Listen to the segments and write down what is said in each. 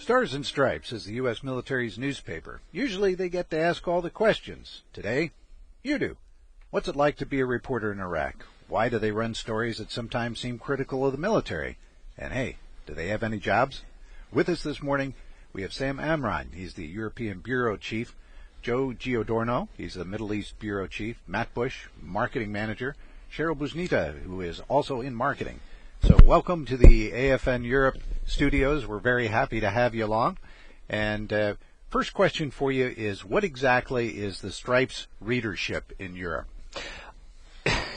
Stars and Stripes is the U.S. military's newspaper. Usually they get to ask all the questions. Today, you do. What's it like to be a reporter in Iraq? Why do they run stories that sometimes seem critical of the military? And hey, do they have any jobs? With us this morning, we have Sam Amran. He's the European Bureau Chief. Joe Giordano, he's the Middle East Bureau Chief. Matt Bush, Marketing Manager. Cheryl Buznita, who is also in marketing. So welcome to the AFN Europe studios. We're very happy to have you along. And first question for you is, what exactly is the Stripes readership in Europe?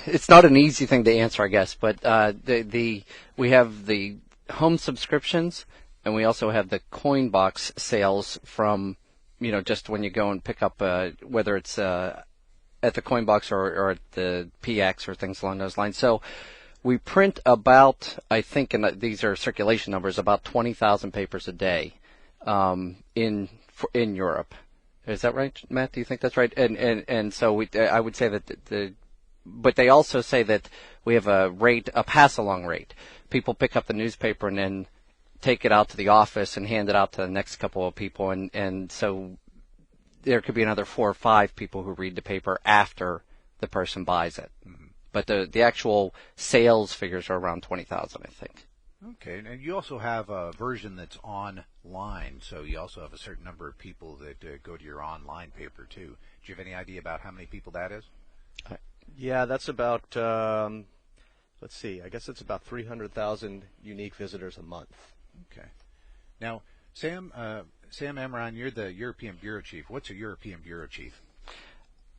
It's not an easy thing to answer, I guess, but we have the home subscriptions, and we also have the coin box sales from, just when you go and pick up, whether it's at the coin box or at the PX or things along those lines. So we print about, I think, and these are circulation numbers, about 20,000 papers a day in Europe. Is that right, Matt? Do you think that's right? And so I would say that but they also say that we have a pass-along rate. People pick up the newspaper and then take it out to the office and hand it out to the next couple of people, and so there could be another 4 or 5 people who read the paper after the person buys it. Mm-hmm. But the actual sales figures are around 20,000, I think. Okay, and you also have a version that's online, so you also have a certain number of people that go to your online paper, too. Do you have any idea about how many people that is? Yeah, that's about, let's see, I guess it's about 300,000 unique visitors a month. Okay. Now, Sam Amran, you're the European Bureau Chief. What's a European Bureau Chief?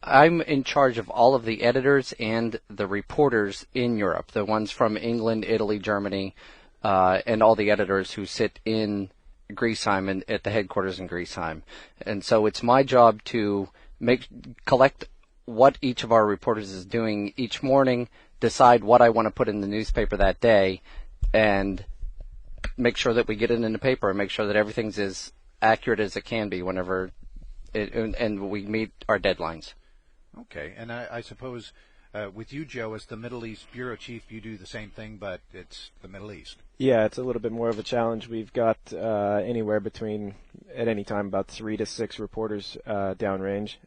I'm in charge of all of the editors and the reporters in Europe, the ones from England, Italy, Germany, and all the editors who sit in Griesheim and at the headquarters in Griesheim. And so it's my job to collect what each of our reporters is doing each morning, decide what I want to put in the newspaper that day, and make sure that we get it in the paper and make sure that everything's as accurate as it can be whenever and we meet our deadlines. Okay, and I suppose with you, Joe, as the Middle East Bureau Chief, you do the same thing, but it's the Middle East. Yeah, it's a little bit more of a challenge. We've got anywhere between, at any time, about 3 to 6 reporters downrange.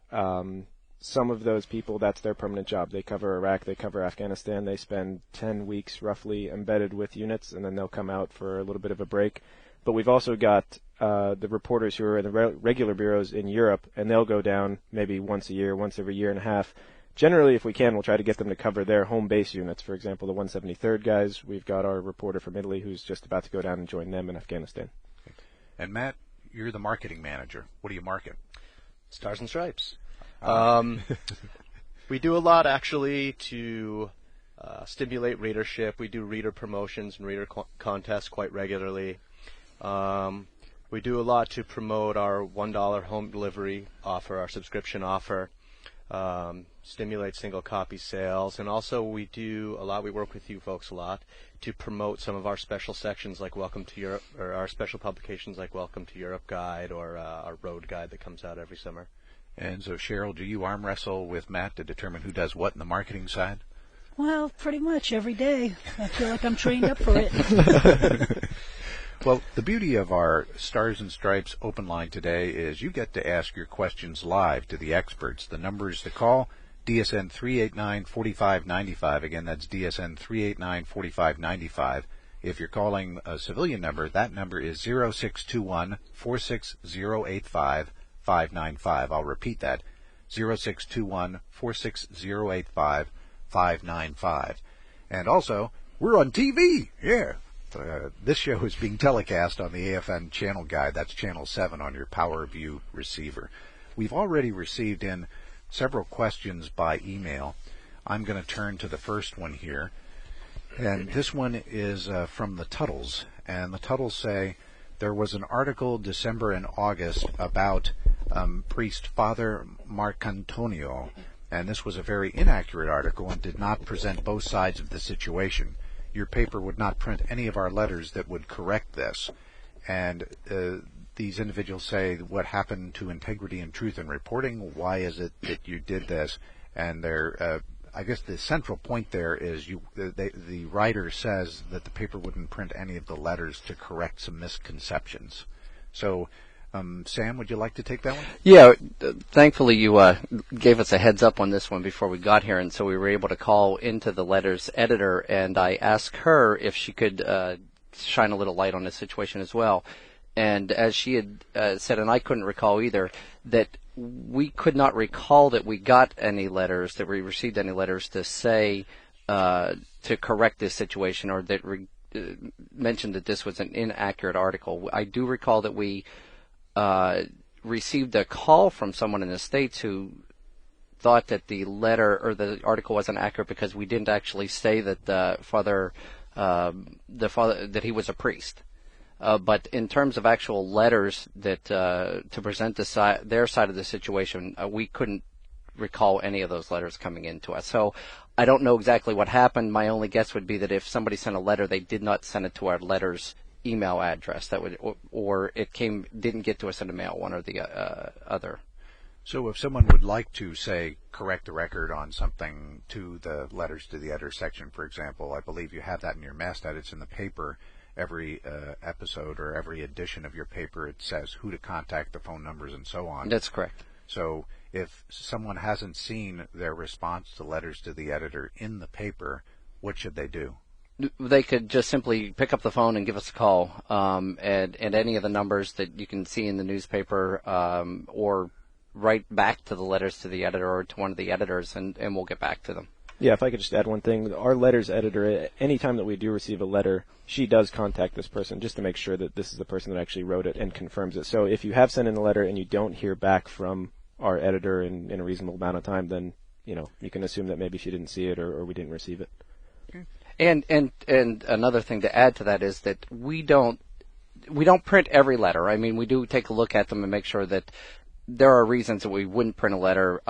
Some of those people, that's their permanent job. They cover Iraq, they cover Afghanistan. They spend 10 weeks roughly embedded with units, and then they'll come out for a little bit of a break. But we've also got the reporters who are in the regular bureaus in Europe, and they'll go down maybe once a year, once every year and a half. Generally, if we can, we'll try to get them to cover their home base units. For example, the 173rd guys, we've got our reporter from Italy who's just about to go down and join them in Afghanistan. Okay. And Matt, you're the marketing manager. What do you market? Stars and Stripes. We do a lot, actually, to stimulate readership. We do reader promotions and reader contests quite regularly. We do a lot to promote our $1 home delivery offer, our subscription offer, stimulate single copy sales, and also we do a lot, we work with you folks a lot, to promote some of our special sections like Welcome to Europe, or our special publications like Welcome to Europe Guide, or our Road Guide that comes out every summer. And so, Cheryl, do you arm wrestle with Matt to determine who does what in the marketing side? Well, pretty much every day. I feel like I'm trained up for it. Well, the beauty of our Stars and Stripes open line today is you get to ask your questions live to the experts. The numbers to call, DSN 389-4595. Again, that's DSN 389-4595. If you're calling a civilian number, that number is 0621-46085. 595. I'll repeat that, 0621-46085 595. And also, we're on TV. Yeah. This show is being telecast on the AFN channel guide. That's channel 7 on your PowerView receiver. We've already received in several questions by email. I'm going to turn to the first one here. And this one is from the Tuttles. And the Tuttles say, there was an article December and August about priest Father Marcantonio, and this was a very inaccurate article and did not present both sides of the situation. Your paper would not print any of our letters that would correct this. And these individuals say, what happened to integrity and truth in reporting? Why is it that you did this? And they're I guess the central point there is the writer says that the paper wouldn't print any of the letters to correct some misconceptions. So, Sam, would you like to take that one? Yeah, thankfully you gave us a heads up on this one before we got here, and so we were able to call into the letters editor, and I asked her if she could shine a little light on this situation as well. And as she had said, and I couldn't recall either, that we could not recall that we got any letters, that we received any letters to say, to correct this situation, or that mentioned that this was an inaccurate article. I do recall that we received a call from someone in the States who thought that the letter or the article wasn't accurate because we didn't actually say that the father that he was a priest. But in terms of actual letters that to present their side of the situation, we couldn't recall any of those letters coming in to us. So I don't know exactly what happened. My only guess would be that if somebody sent a letter, they did not send it to our letters email address. That would, or it didn't get to us in the mail, one or the other. So if someone would like to, say, correct the record on something to the letters to the editor section, for example, I believe you have that in your masthead. It's in the paper. Every episode or every edition of your paper, it says who to contact, the phone numbers, and so on. That's correct. So if someone hasn't seen their response to letters to the editor in the paper, what should they do? They could just simply pick up the phone and give us a call, and any of the numbers that you can see in the newspaper, or write back to the letters to the editor or to one of the editors, and we'll get back to them. Yeah, if I could just add one thing. Our letters editor, anytime that we do receive a letter, she does contact this person just to make sure that this is the person that actually wrote it and confirms it. So if you have sent in a letter and you don't hear back from our editor in a reasonable amount of time, then, you can assume that maybe she didn't see it or we didn't receive it. Okay. And another thing to add to that is that we don't print every letter. I mean, we do take a look at them and make sure that there are reasons that we wouldn't print a letter.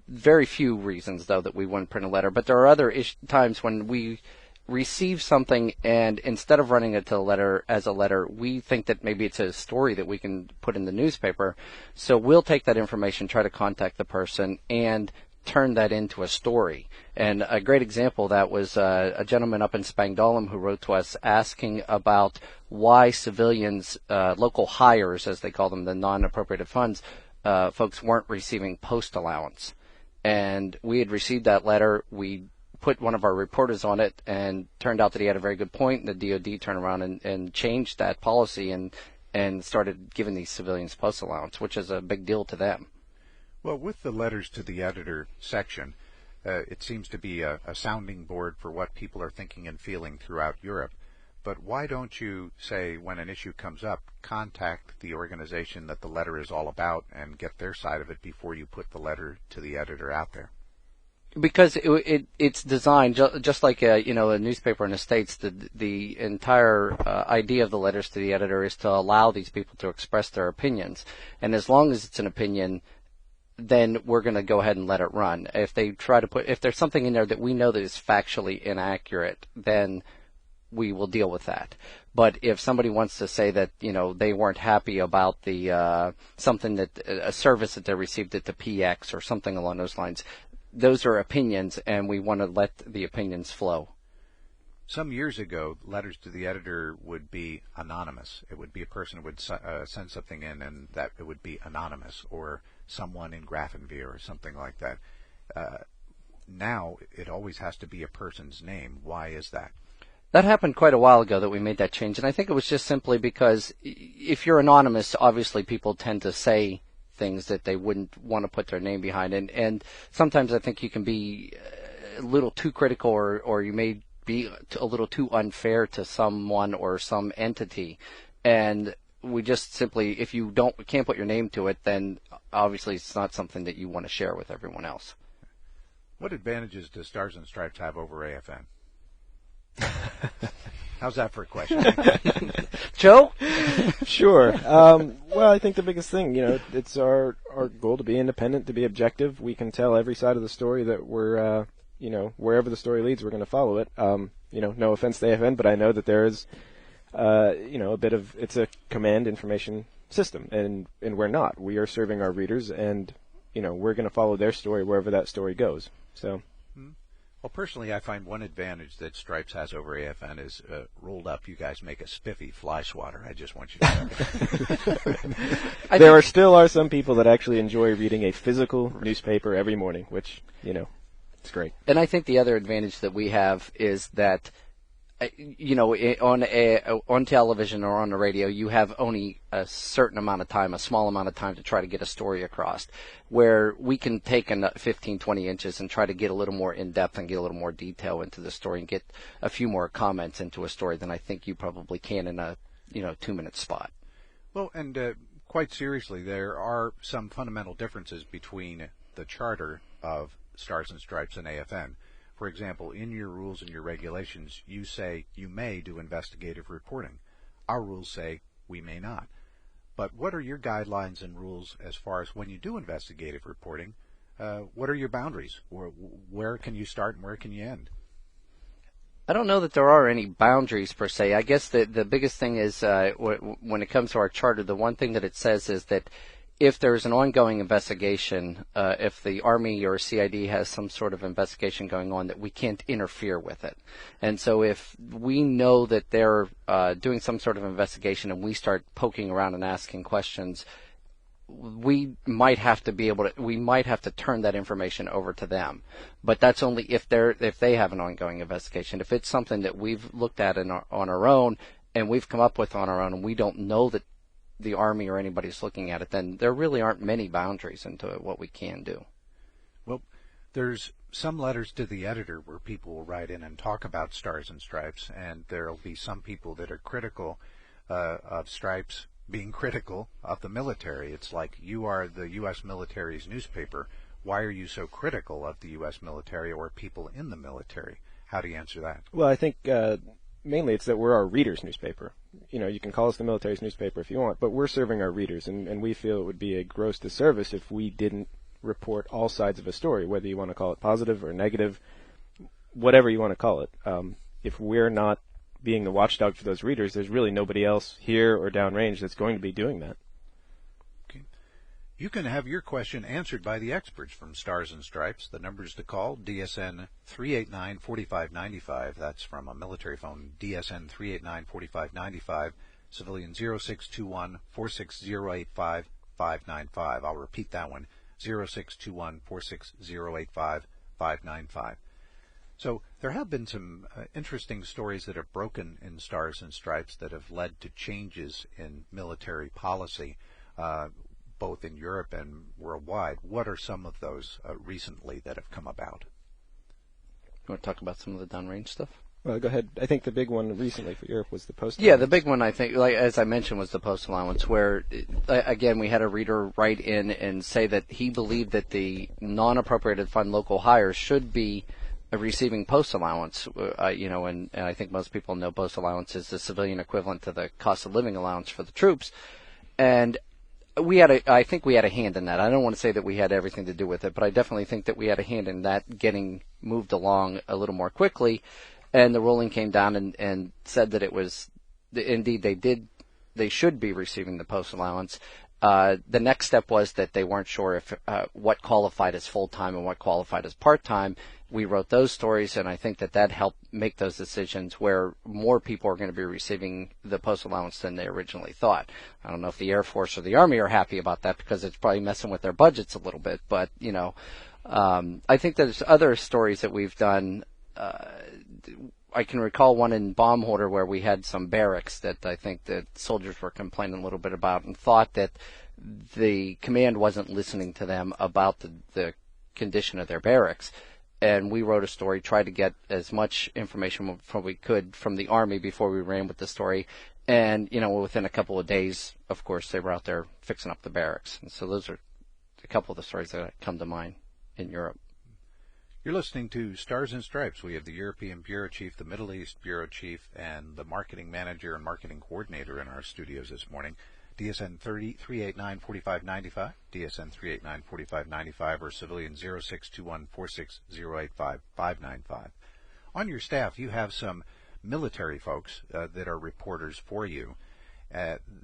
Very few reasons, though, that we wouldn't print a letter. But there are other times when we receive something, and instead of running it to the letter as a letter, we think that maybe it's a story that we can put in the newspaper. So we'll take that information, try to contact the person, and turn that into a story. And a great example of that was a gentleman up in Spangdahlem who wrote to us asking about why civilians, local hires, as they call them, the non-appropriated funds, folks weren't receiving post allowance. And we had received that letter. We put one of our reporters on it, and turned out that he had a very good point. The DOD turned around and changed that policy and started giving these civilians post allowance, which is a big deal to them. Well, with the letters to the editor section, it seems to be a sounding board for what people are thinking and feeling throughout Europe. But why don't you, say, when an issue comes up, contact the organization that the letter is all about and get their side of it before you put the letter to the editor out there? Because it's designed just like a newspaper in the States. The entire idea of the letters to the editor is to allow these people to express their opinions, and as long as it's an opinion, then we're going to go ahead and let it run. If there's something in there that we know that is factually inaccurate, then we will deal with that. But if somebody wants to say that, they weren't happy about the something that a service that they received at the PX or something along those lines, those are opinions, and we want to let the opinions flow. Some years ago, letters to the editor would be anonymous. It would be a person who would send something in, and that it would be anonymous, or someone in Grafenwehr or something like that. Now, it always has to be a person's name. Why is that? That happened quite a while ago that we made that change, and I think it was just simply because if you're anonymous, obviously people tend to say things that they wouldn't want to put their name behind, and sometimes I think you can be a little too critical, or you may be a little too unfair to someone or some entity, and we just simply, if you can't put your name to it, then obviously it's not something that you want to share with everyone else. What advantages does Stars and Stripes have over AFN? How's that for a question? Joe? Sure. Well, I think the biggest thing, it's our goal to be independent, to be objective. We can tell every side of the story that we're, wherever the story leads, we're going to follow it. No offense to AFN, but I know that there is, a bit of, it's a command information system, and we're not. We are serving our readers, and, we're going to follow their story wherever that story goes. So. Well, personally, I find one advantage that Stripes has over AFN is rolled up. You guys make a spiffy fly swatter. I just want you to know. There still are some people that actually enjoy reading a physical newspaper every morning, which, it's great. And I think the other advantage that we have is that, on television or on the radio, you have only a certain amount of time, a small amount of time to try to get a story across, where we can take 15, 20 inches and try to get a little more in-depth and get a little more detail into the story and get a few more comments into a story than I think you probably can in a, 2-minute spot. Well, and quite seriously, there are some fundamental differences between the charter of Stars and Stripes and AFN. For example, in your rules and your regulations, you say you may do investigative reporting. Our rules say we may not. But what are your guidelines and rules as far as when you do investigative reporting? What are your boundaries? Where can you start and where can you end? I don't know that there are any boundaries per se. I guess the biggest thing is when it comes to our charter, the one thing that it says is that if there's an ongoing investigation, if the Army or CID has some sort of investigation going on, that we can't interfere with it. And so if we know that they're doing some sort of investigation and we start poking around and asking questions, we might have to turn that information over to them. But that's only if they have an ongoing investigation. If it's something that we've looked at on our own and we've come up with on our own and we don't know that the Army or anybody's looking at it, then there really aren't many boundaries into what we can do. Well, there's some letters to the editor where people will write in and talk about Stars and Stripes, and there'll be some people that are critical of Stripes being critical of the military. It's like, you are the U.S. military's newspaper. Why are you so critical of the U.S. military or people in the military? How do you answer that? Well, I think mainly it's that we're our readers' newspaper. You can call us the military's newspaper if you want, but we're serving our readers, and we feel it would be a gross disservice if we didn't report all sides of a story, whether you want to call it positive or negative, whatever you want to call it. If we're not being the watchdog for those readers, there's really nobody else here or downrange that's going to be doing that. You can have your question answered by the experts from Stars and Stripes. The numbers to call, DSN 389-4595. That's from a military phone, DSN 389-4595. Civilian 0621-46085-595. I'll repeat that one, 0621-46085-595. So there have been some interesting stories that have broken in Stars and Stripes that have led to changes in military policy, both in Europe and worldwide. What are some of those recently that have come about? You want to talk about some of the downrange stuff? Well, go ahead. I think the big one recently for Europe was the post allowance. Yeah, the big one, I think, like as I mentioned, was the post allowance, where, again, we had a reader write in and say that he believed that the non-appropriated fund local hires should be receiving post allowance, and I think most people know post allowance is the civilian equivalent to the cost of living allowance for the troops. And I think we had a hand in that. I don't want to say that we had everything to do with it, but I definitely think that we had a hand in that getting moved along a little more quickly. And the ruling came down and said that it was, indeed they should be receiving the post allowance. The next step was that they weren't sure if what qualified as full-time and what qualified as part-time. We wrote those stories, and I think that helped make those decisions where more people are going to be receiving the post allowance than they originally thought. I don't know if the Air Force or the Army are happy about that because it's probably messing with their budgets a little bit, but, I think there's other stories that we've done. I can recall one in Baumholder where we had some barracks that I think that soldiers were complaining a little bit about and thought that the command wasn't listening to them about the condition of their barracks. And we wrote a story, tried to get as much information from we could from the Army before we ran with the story. And, within a couple of days, of course, they were out there fixing up the barracks. And so those are a couple of the stories that come to mind in Europe. You're listening to Stars and Stripes. We have the European Bureau Chief, the Middle East Bureau Chief, and the Marketing Manager and Marketing Coordinator in our studios this morning. DSN 389-4595, DSN 389-4595, or civilian 0621-46085-595. On your staff, you have some military folks that are reporters for you.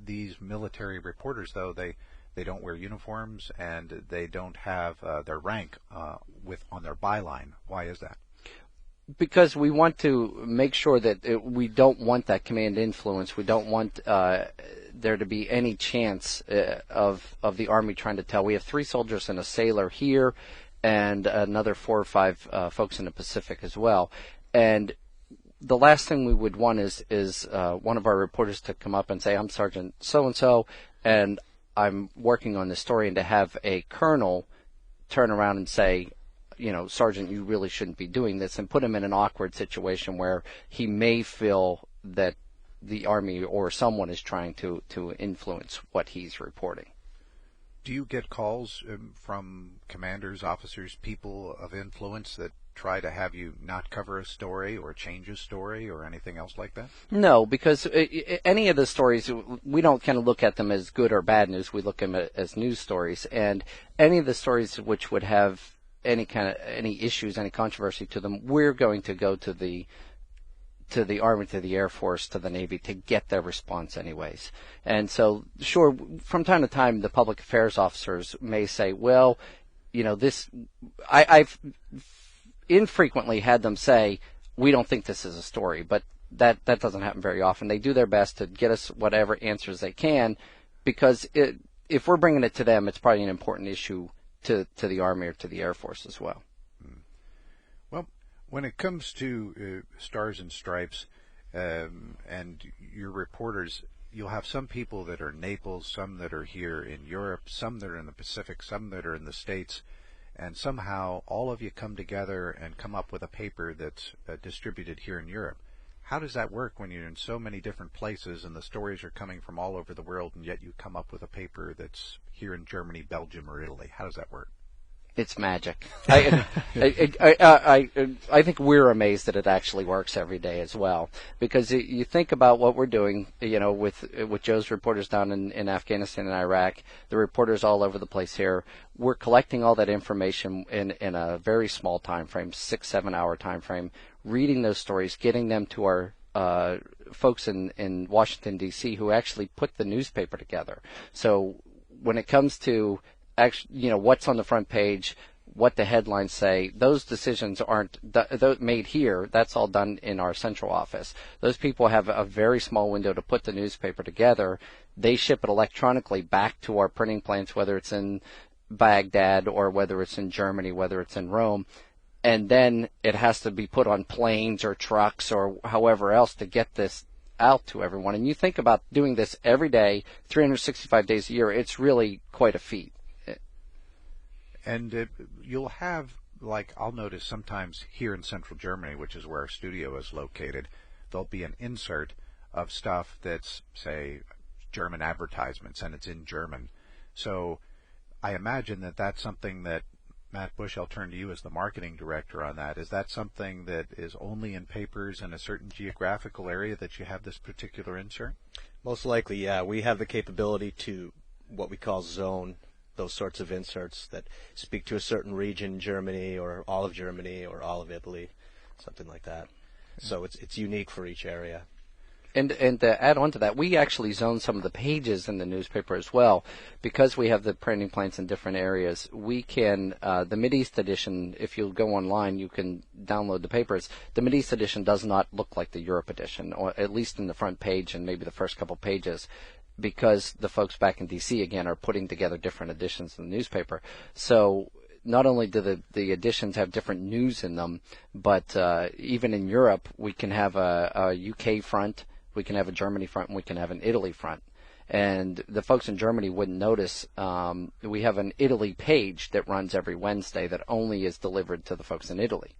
These military reporters, though, they don't wear uniforms and they don't have their rank on their byline. Why is that? Because we want to make sure that we don't want that command influence. We don't want there to be any chance of the Army trying to tell. We have 3 soldiers and a sailor here, and another 4 or 5 folks in the Pacific as well. And the last thing we would want is one of our reporters to come up and say, "I'm Sergeant so-and-so, and I'm working on this story," and to have a colonel turn around and say, "Sergeant, you really shouldn't be doing this," and put him in an awkward situation where he may feel that the Army or someone is trying to influence what he's reporting. Do you get calls from commanders, officers, people of influence that try to have you not cover a story or change a story or anything else like that? No, because any of the stories, we don't kind of look at them as good or bad news. We look at them as news stories. And any of the stories which would have any issues, any controversy to them, we're going to go to the Army, to the Air Force, to the Navy to get their response anyways. And so, sure, from time to time, the public affairs officers may say, well, I've infrequently had them say, we don't think this is a story, but that doesn't happen very often. They do their best to get us whatever answers they can, because if we're bringing it to them, it's probably an important issue to the Army or to the Air Force as well. Well, when it comes to Stars and Stripes and your reporters, you'll have some people that are in Naples, some that are here in Europe, some that are in the Pacific, some that are in the States, and somehow all of you come together and come up with a paper that's distributed here in Europe. How does that work when you're in so many different places and the stories are coming from all over the world, and yet you come up with a paper that's here in Germany, Belgium, or Italy? How does that work? It's magic. I think we're amazed that it actually works every day as well, because you think about what we're doing, with Joe's reporters down in Afghanistan and Iraq, the reporters all over the place here. We're collecting all that information in a very small time frame, 6-7 hour time frame, reading those stories, getting them to our folks in Washington, D.C., who actually put the newspaper together. So when it comes to what's on the front page, what the headlines say, those decisions aren't made here. That's all done in our central office. Those people have a very small window to put the newspaper together. They ship it electronically back to our printing plants, whether it's in Baghdad or whether it's in Germany, whether it's in Rome. And then it has to be put on planes or trucks or however else to get this out to everyone. And you think about doing this every day, 365 days a year, it's really quite a feat. And you'll have, I'll notice sometimes here in central Germany, which is where our studio is located, there'll be an insert of stuff that's, say, German advertisements, and it's in German. So I imagine that that's something that, Matt Bush, I'll turn to you as the marketing director on that. Is that something that is only in papers in a certain geographical area that you have this particular insert? Most likely, yeah. We have the capability to what we call zone those sorts of inserts that speak to a certain region in Germany or all of Italy, something like that. So it's unique for each area. And to add on to that, we actually zone some of the pages in the newspaper as well, because we have the printing plants in different areas. We can the Mideast edition. If you go online, you can download the papers. The Mideast edition does not look like the Europe edition, or at least in the front page and maybe the first couple pages, because the folks back in D.C. again are putting together different editions in the newspaper. So not only do the editions have different news in them, but even in Europe, we can have a UK front, we can have a Germany front, and we can have an Italy front. And the folks in Germany wouldn't notice. We have an Italy page that runs every Wednesday that only is delivered to the folks in Italy.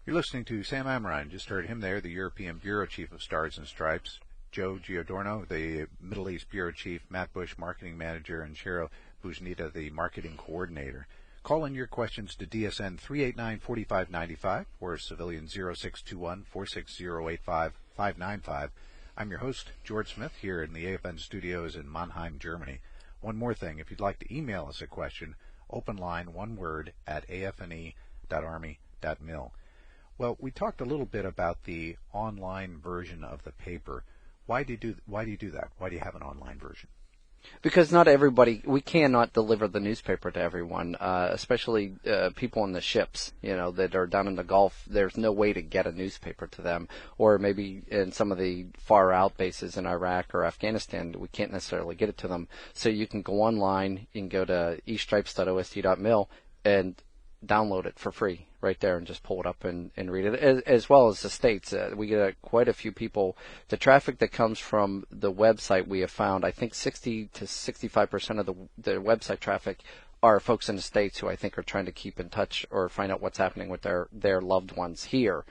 You're listening to Sam Amrine. Just heard him there, the European Bureau Chief of Stars and Stripes. Joe Giordorno, the Middle East Bureau Chief, Matt Bush, Marketing Manager, and Cheryl Bujnita, the Marketing Coordinator. Call in your questions to DSN 389-4595 or civilian 0621-460-8595. I'm your host, George Smith, here in the AFN studios in Mannheim, Germany. One more thing, if you'd like to email us a question, open line, one word, at afne.army.mil. Well, we talked a little bit about the online version of the paper. Why do you do that? Why do you have an online version? Because not everybody, we cannot deliver the newspaper to everyone, especially people on the ships, that are down in the Gulf. There's no way to get a newspaper to them. Or maybe in some of the far out bases in Iraq or Afghanistan, we can't necessarily get it to them. So you can go online, you can go to estripes.osd.mil and download it for free right there and just pull it up and read it, as well as the states. We get quite a few people. The traffic that comes from the website we have found, I think 60 to 65% of the website traffic are folks in the states who I think are trying to keep in touch or find out what's happening with their loved ones here.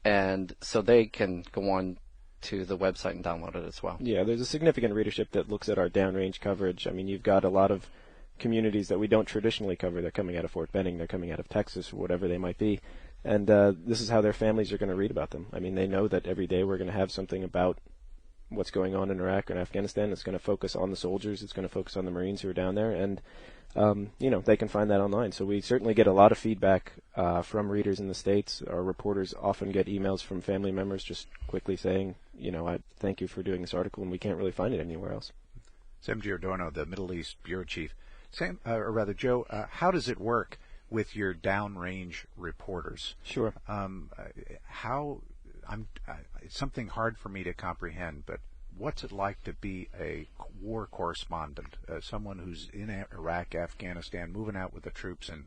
And so they can go on to the website and download it as well. Yeah, there's a significant readership that looks at our downrange coverage. I mean, you've got a lot of communities that we don't traditionally cover. They're coming out of Fort Benning, they're coming out of Texas, or whatever they might be. And this is how their families are going to read about them. I mean, they know that every day we're going to have something about what's going on in Iraq and Afghanistan. It's going to focus on the soldiers. It's going to focus on the Marines who are down there. And, they can find that online. So we certainly get a lot of feedback from readers in the States. Our reporters often get emails from family members just quickly saying, I thank you for doing this article, and we can't really find it anywhere else. Sam Giordano, the Middle East Bureau Chief. Sam, or rather, Joe, how does it work with your downrange reporters? Sure. It's something hard for me to comprehend, but what's it like to be a war correspondent, someone who's in Iraq, Afghanistan, moving out with the troops and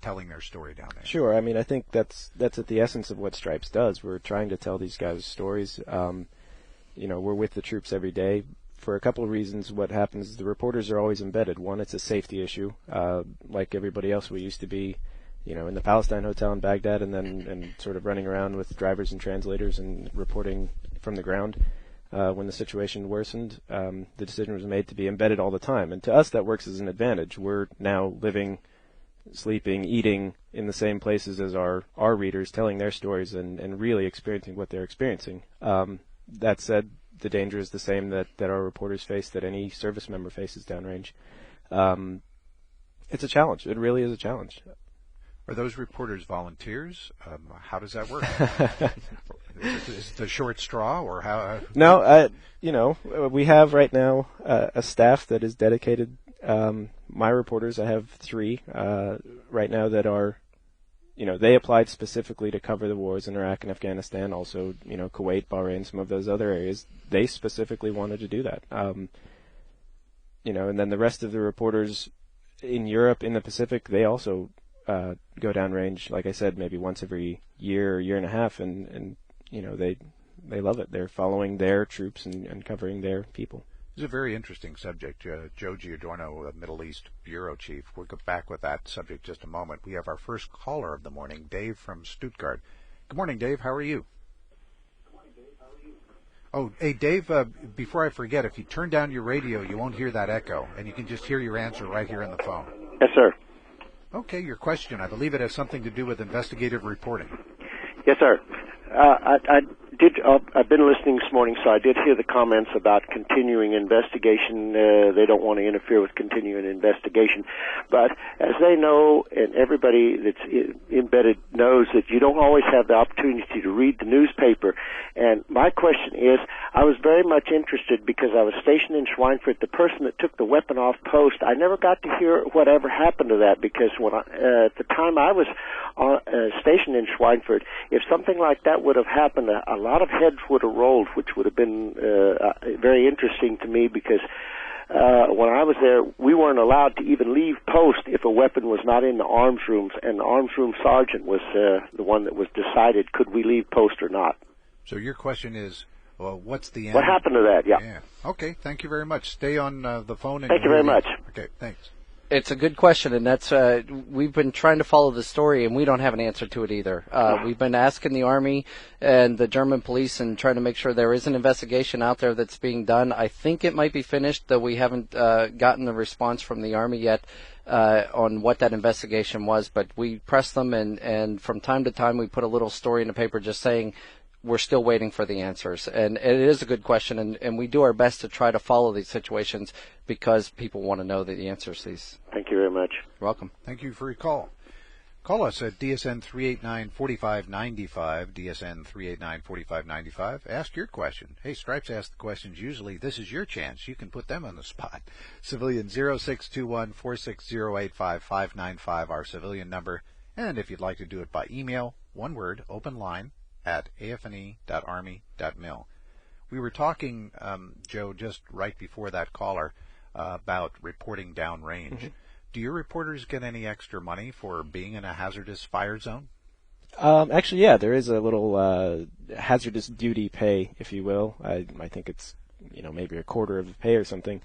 telling their story down there? Sure. I mean, I think that's at the essence of what Stripes does. We're trying to tell these guys' stories. We're with the troops every day. For a couple of reasons, what happens is the reporters are always embedded. One, it's a safety issue. Like everybody else, we used to be, in the Palestine Hotel in Baghdad and sort of running around with drivers and translators and reporting from the ground. When the situation worsened, the decision was made to be embedded all the time. And to us, that works as an advantage. We're now living, sleeping, eating in the same places as our readers, telling their stories and really experiencing what they're experiencing. That said, the danger is the same that our reporters face, that any service member faces downrange. It's a challenge. It really is a challenge. Are those reporters volunteers? How does that work? Is it a short straw, or how? No, we have right now a staff that is dedicated. My reporters, I have 3 right now that are, they applied specifically to cover the wars in Iraq and Afghanistan, also, Kuwait, Bahrain, some of those other areas. They specifically wanted to do that. And then the rest of the reporters in Europe, in the Pacific, they also go downrange, like I said, maybe once every year or year and a half, and they love it. They're following their troops and covering their people. It's a very interesting subject. Joe Giordano, Middle East Bureau Chief. We'll go back with that subject just a moment. We have our first caller of the morning, Dave from Stuttgart. Good morning, Dave. How are you? Oh, hey, Dave, before I forget, if you turn down your radio, you won't hear that echo, and you can just hear your answer right here on the phone. Yes, sir. Okay, your question. I believe it has something to do with investigative reporting. Yes, sir. I've been listening this morning, so I did hear the comments about continuing investigation. They don't want to interfere with continuing investigation. But as they know, and everybody that's embedded knows, that you don't always have the opportunity to read the newspaper. And my question is, I was very much interested because I was stationed in Schweinfurt. The person that took the weapon off post, I never got to hear whatever happened to that, because at the time I was stationed in Schweinfurt, if something like that would have happened, a lot of heads would have rolled, which would have been very interesting to me, because when I was there, we weren't allowed to even leave post if a weapon was not in the arms rooms, and the arms room sergeant was the one that was decided could we leave post or not. So your question is, well, what's the end? What happened to that? Yeah. Okay, thank you very much. Stay on the phone. And thank you very much. Okay, thanks. It's a good question, and that's we've been trying to follow the story, and we don't have an answer to it either. We've been asking the Army and the German police and trying to make sure there is an investigation out there that's being done. I think it might be finished, though we haven't gotten the response from the Army yet on what that investigation was. But we press them, and from time to time we put a little story in the paper just saying we're still waiting for the answers. And it is a good question, and we do our best to try to follow these situations because people want to know the answers to these. Thank you very much. You're welcome. Thank you for your call. Call us at DSN 389-4595, DSN 389-4595. Ask your question. Hey, Stripes ask the questions usually. This is your chance. You can put them on the spot. Civilian 0621-46085-595, our civilian number. And if you'd like to do it by email, one word, open line, at afne.army.mil. We were talking, Joe, just right before that caller, about reporting downrange. Mm-hmm. Do your reporters get any extra money for being in a hazardous fire zone? Actually, yeah, there is a little hazardous duty pay, if you will. I think it's maybe a quarter of the pay or something.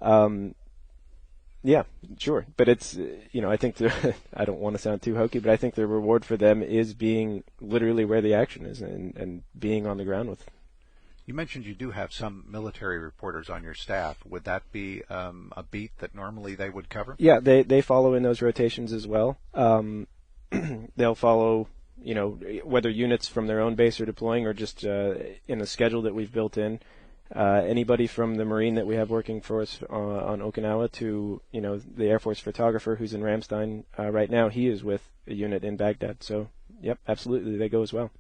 Yeah, sure, but it's I think I don't want to sound too hokey, but I think the reward for them is being literally where the action is and being on the ground with. You mentioned you do have some military reporters on your staff. Would that be a beat that normally they would cover? Yeah, they follow in those rotations as well. They'll follow, whether units from their own base are deploying or just in a schedule that we've built in. Anybody from the Marine that we have working for us on Okinawa to, the Air Force photographer who's in Ramstein right now, he is with a unit in Baghdad. So, yep, absolutely, they go as well.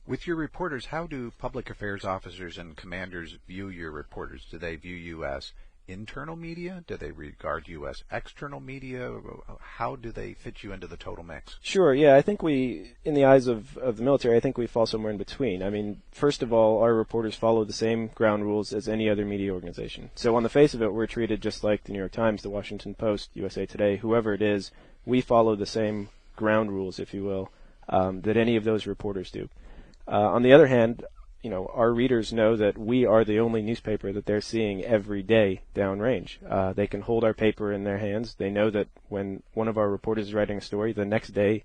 With your reporters, how do public affairs officers and commanders view your reporters? Do they view you as internal media? Do they regard you as external media? How do they fit you into the total mix? Sure, yeah. I think in the eyes of the military, I think we fall somewhere in between. I mean, first of all, our reporters follow the same ground rules as any other media organization. So on the face of it, we're treated just like the New York Times, the Washington Post, USA Today, whoever it is. We follow the same ground rules, if you will, that any of those reporters do. On the other hand, our readers know that we are the only newspaper that they're seeing every day downrange. They can hold our paper in their hands. They know that when one of our reporters is writing a story, the next day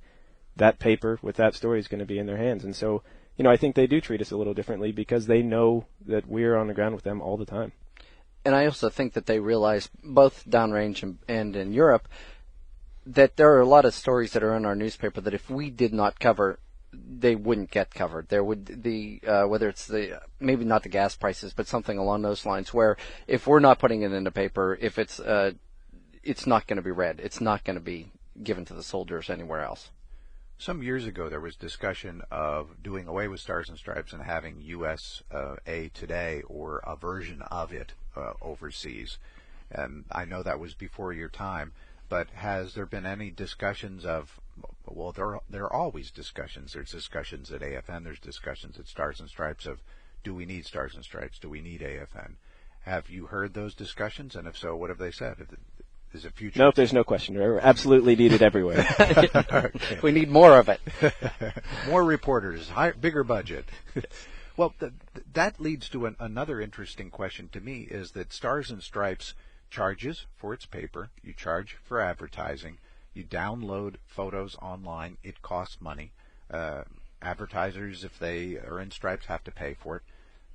that paper with that story is going to be in their hands. And so, I think they do treat us a little differently because they know that we're on the ground with them all the time. And I also think that they realize, both downrange and in Europe, that there are a lot of stories that are in our newspaper that if we did not cover, they wouldn't get covered. There would whether it's maybe not the gas prices, but something along those lines, where if we're not putting it in the paper, if it's not going to be read, it's not going to be given to the soldiers anywhere else. Some years ago, there was discussion of doing away with Stars and Stripes and having USA Today or a version of it overseas. And I know that was before your time, but has there been any discussions of? Well, there are always discussions. There's discussions at AFN. There's discussions at Stars and Stripes of, do we need Stars and Stripes? Do we need AFN? Have you heard those discussions? And if so, what have they said? Is it future? No, there's no question. We're absolutely needed everywhere. Okay. We need more of it. More reporters, bigger budget. Well, that leads to another interesting question to me, is that Stars and Stripes charges for its paper. You charge for advertising. You download photos online. It costs money. Advertisers, if they are in Stripes, have to pay for it.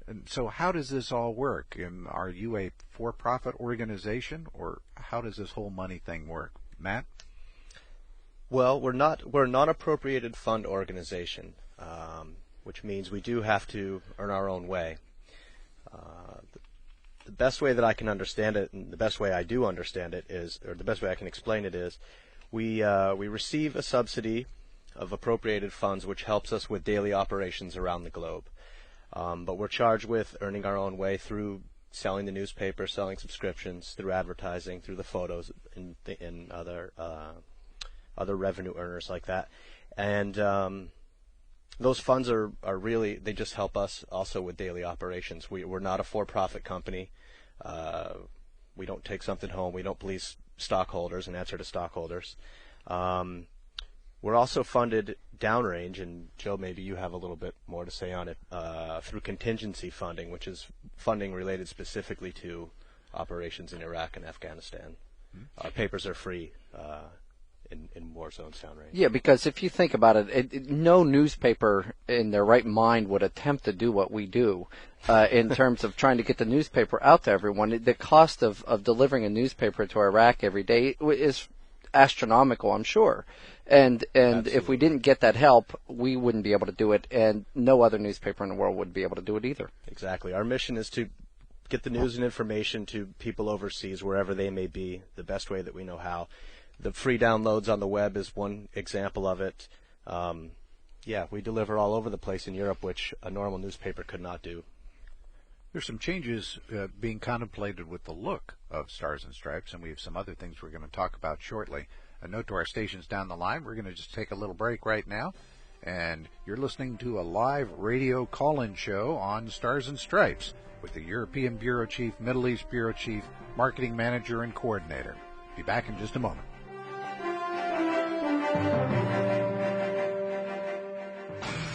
And so how does this all work? Are you a for-profit organization, or how does this whole money thing work? Matt? Well, we're a non-appropriated fund organization, which means we do have to earn our own way. The best way that I can understand it, and the best way I do understand it is, or the best way I can explain it is, we receive a subsidy of appropriated funds, which helps us with daily operations around the globe. But we're charged with earning our own way through selling the newspaper, selling subscriptions, through advertising, through the photos, and other revenue earners like that. And those funds are really, they just help us also with daily operations. We're not a for-profit company. We don't take something home. We don't police stockholders and answer to stockholders. We're also funded downrange, and Joe, maybe you have a little bit more to say on it, through contingency funding, which is funding related specifically to operations in Iraq and Afghanistan. Our papers are free in war zones downrange. Yeah, because if you think about it, no newspaper in their right mind would attempt to do what we do in terms of trying to get the newspaper out to everyone. The cost of delivering a newspaper to Iraq every day is astronomical, I'm sure. And if we didn't get that help, we wouldn't be able to do it, and no other newspaper in the world would be able to do it either. Exactly. Our mission is to get the news and information to people overseas, wherever they may be, the best way that we know how. The free downloads on the web is one example of it. Yeah, we deliver all over the place in Europe, which a normal newspaper could not do. There's some changes being contemplated with the look of Stars and Stripes, and we have some other things we're going to talk about shortly. A note to our stations down the line, we're going to just take a little break right now, and you're listening to a live radio call-in show on Stars and Stripes with the European Bureau Chief, Middle East Bureau Chief, Marketing Manager, and Coordinator. Be back in just a moment.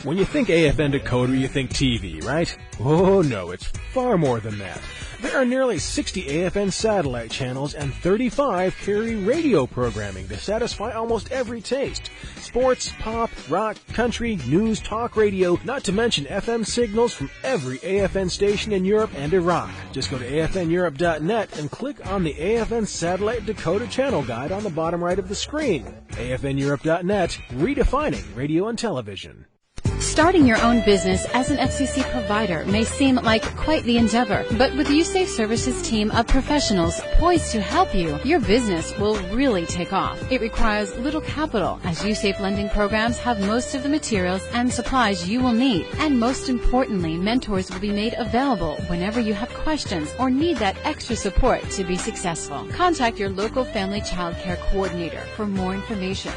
When you think AFN Decoder, you think TV, right? Oh no, it's far more than that. There are nearly 60 AFN satellite channels and 35 carry radio programming to satisfy almost every taste. Sports, pop, rock, country, news, talk radio, not to mention FM signals from every AFN station in Europe and Iraq. Just go to afneurope.net and click on the AFN Satellite Decoder Channel Guide on the bottom right of the screen. afneurope.net, redefining radio and television. Starting your own business as an FCC provider may seem like quite the endeavor, but with USAFE Services' team of professionals poised to help you, your business will really take off. It requires little capital, as USAFE lending programs have most of the materials and supplies you will need. And most importantly, mentors will be made available whenever you have questions or need that extra support to be successful. Contact your local family child care coordinator for more information.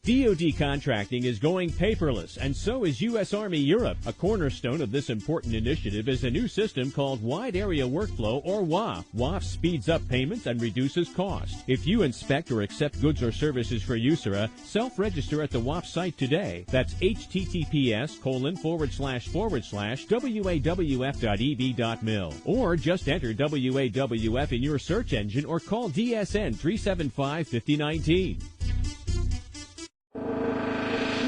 DoD contracting is going paperless, and so is U.S. Army Europe. A cornerstone of this important initiative is a new system called Wide Area Workflow, or WAF. WAF speeds up payments and reduces cost. If you inspect or accept goods or services for USERA, self-register at the WAF site today. That's https://wawf.eb.mil. Or just enter WAWF in your search engine or call DSN 375-5019.